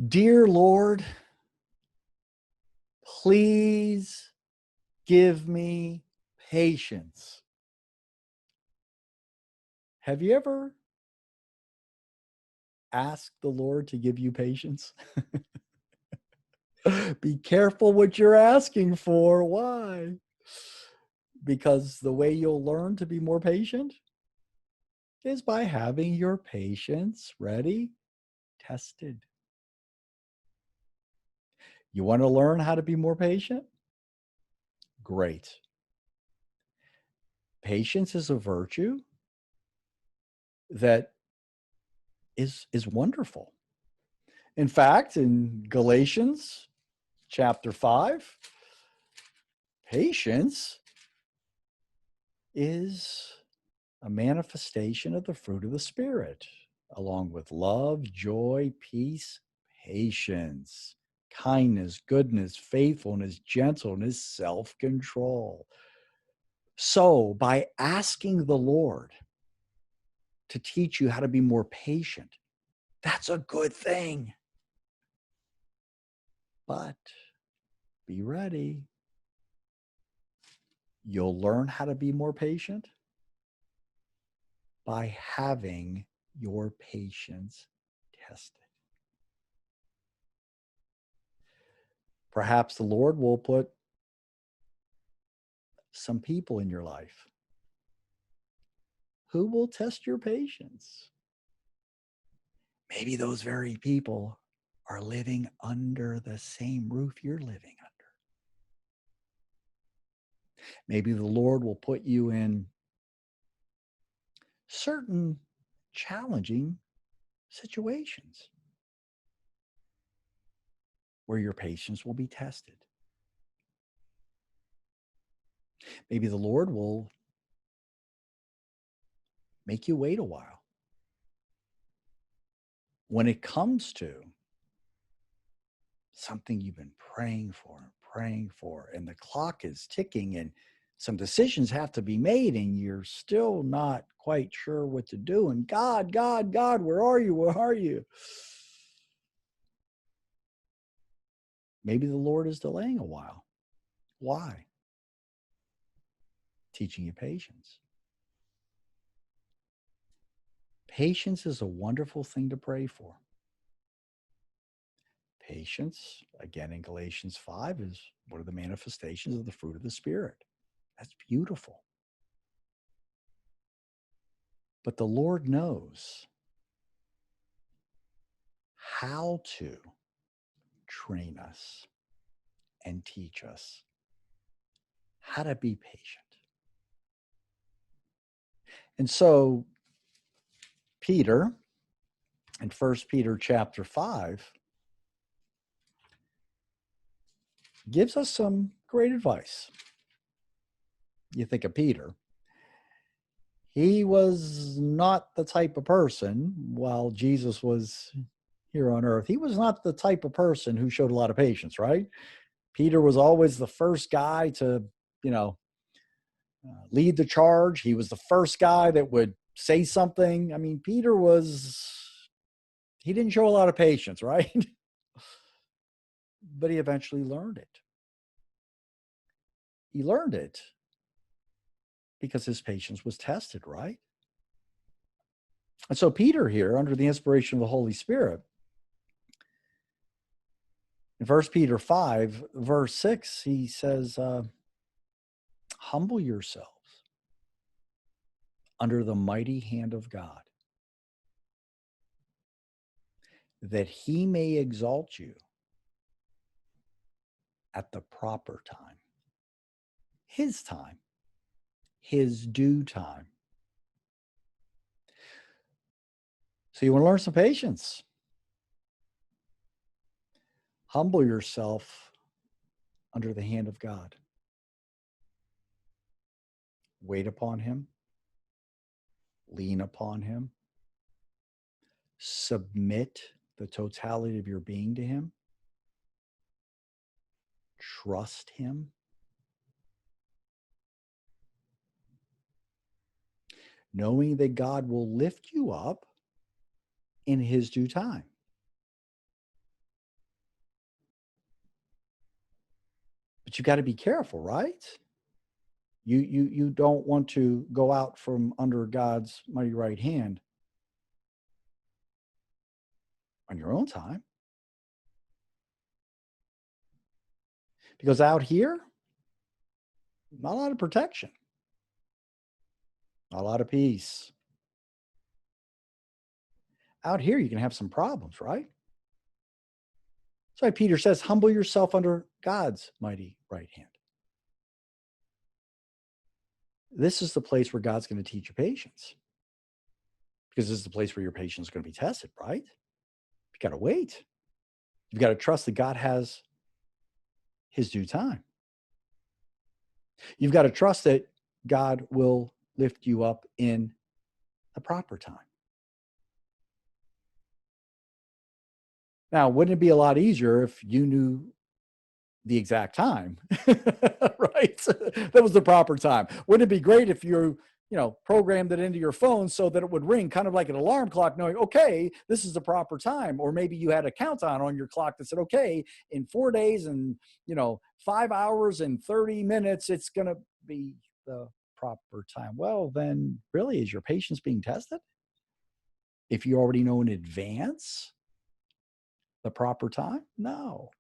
Dear Lord, please give me patience. Have you ever asked the Lord to give you patience? Be careful what you're asking for. Why? Because the way you'll learn to be more patient is by having your patience ready, tested. You want to learn how to be more patient? Great. Patience is a virtue that is wonderful. In fact, in Galatians chapter 5, patience is a manifestation of the fruit of the Spirit, along with love, joy, peace, patience, kindness, goodness, faithfulness, gentleness, self-control. So, by asking the Lord to teach you how to be more patient, that's a good thing. But be ready. You'll learn how to be more patient by having your patience tested. Perhaps the Lord will put some people in your life who will test your patience. Maybe those very people are living under the same roof you're living under. Maybe the Lord will put you in certain challenging situations where your patience will be tested. Maybe the Lord will make you wait a while. When it comes to something you've been praying for, and the clock is ticking and some decisions have to be made and you're still not quite sure what to do. And God, where are you? Where are you? Maybe the Lord is delaying a while. Why? Teaching you patience. Patience is a wonderful thing to pray for. Patience, again in Galatians 5, is one of the manifestations of the fruit of the Spirit. That's beautiful. But the Lord knows how to train us and teach us how to be patient. And so Peter, in 1 Peter chapter 5, gives us some great advice. You think of Peter. He was not the type of person, while Jesus was here on earth, he was not the type of person who showed a lot of patience, right? Peter was always the first guy to, you know, lead the charge. He was the first guy that would say something. I mean, he didn't show a lot of patience, right? But he eventually learned it. He learned it because his patience was tested, right? And so Peter here, under the inspiration of the Holy Spirit, in 1 Peter 5, verse 6, he says, humble yourselves under the mighty hand of God, that he may exalt you at the proper time, his due time. So you want to learn some patience. Humble yourself under the hand of God. Wait upon him. Lean upon him. Submit the totality of your being to him. Trust him. Knowing that God will lift you up in his due time. But you got to be careful, right? You don't want to go out from under God's mighty right hand on your own time. Because out here, not a lot of protection, not a lot of peace. Out here, you can have some problems, right? That's why Peter says, humble yourself under God's mighty right hand. This is the place where God's going to teach you patience. Because this is the place where your patience is going to be tested, right? You got to wait. You've got to trust that God has his due time. You've got to trust that God will lift you up in the proper time. Now, wouldn't it be a lot easier if you knew the exact time, right? That was the proper time. Wouldn't it be great if programmed it into your phone so that it would ring kind of like an alarm clock, knowing, okay, this is the proper time. Or maybe you had a countdown on your clock that said, okay, in 4 days and, 5 hours and 30 minutes, it's going to be the proper time. Well, then really, is your patience being tested? If you already know in advance the proper time? No.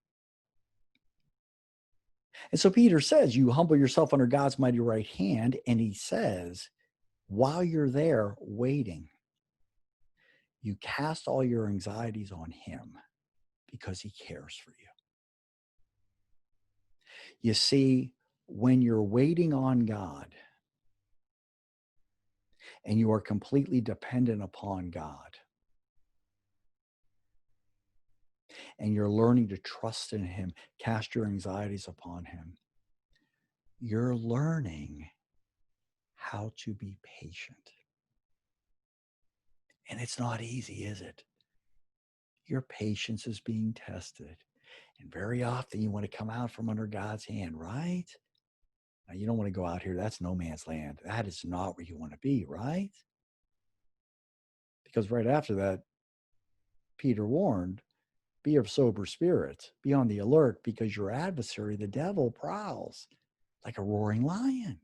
And so Peter says, you humble yourself under God's mighty right hand. And he says, while you're there waiting, you cast all your anxieties on him because he cares for you. You see, when you're waiting on God and you are completely dependent upon God and you're learning to trust in him, cast your anxieties upon him, you're learning how to be patient. And it's not easy, is it? Your patience is being tested. And very often you want to come out from under God's hand, right? Now, you don't want to go out here. That's no man's land. That is not where you want to be, right? Because right after that, Peter warned, be of sober spirit, be on the alert, because your adversary, the devil, prowls like a roaring lion,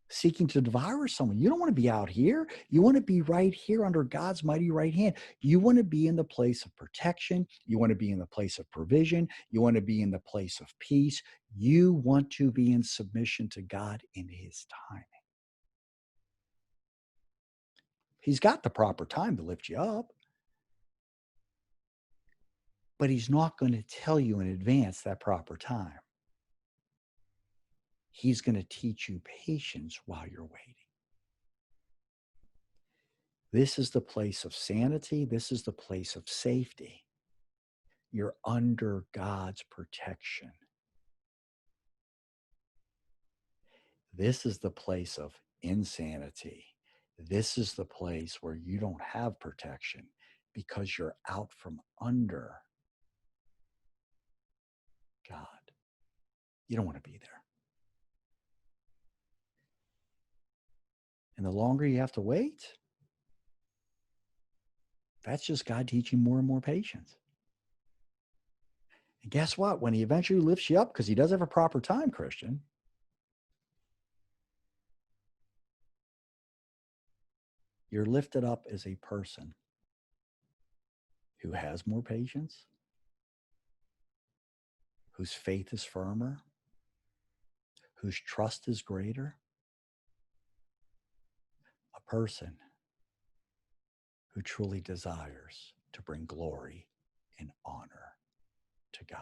seeking to devour someone. You don't want to be out here. You want to be right here under God's mighty right hand. You want to be in the place of protection. You want to be in the place of provision. You want to be in the place of peace. You want to be in submission to God in his timing. He's got the proper time to lift you up, but he's not going to tell you in advance that proper time. He's going to teach you patience while you're waiting. This is the place of sanity. This is the place of safety. You're under God's protection. This is the place of insanity. This is the place where you don't have protection because you're out from under God. You don't want to be there. And the longer you have to wait, that's just God teaching more and more patience. And guess what? When he eventually lifts you up, because he does have a proper time, Christian, you're lifted up as a person who has more patience, whose faith is firmer, whose trust is greater, a person who truly desires to bring glory and honor to God.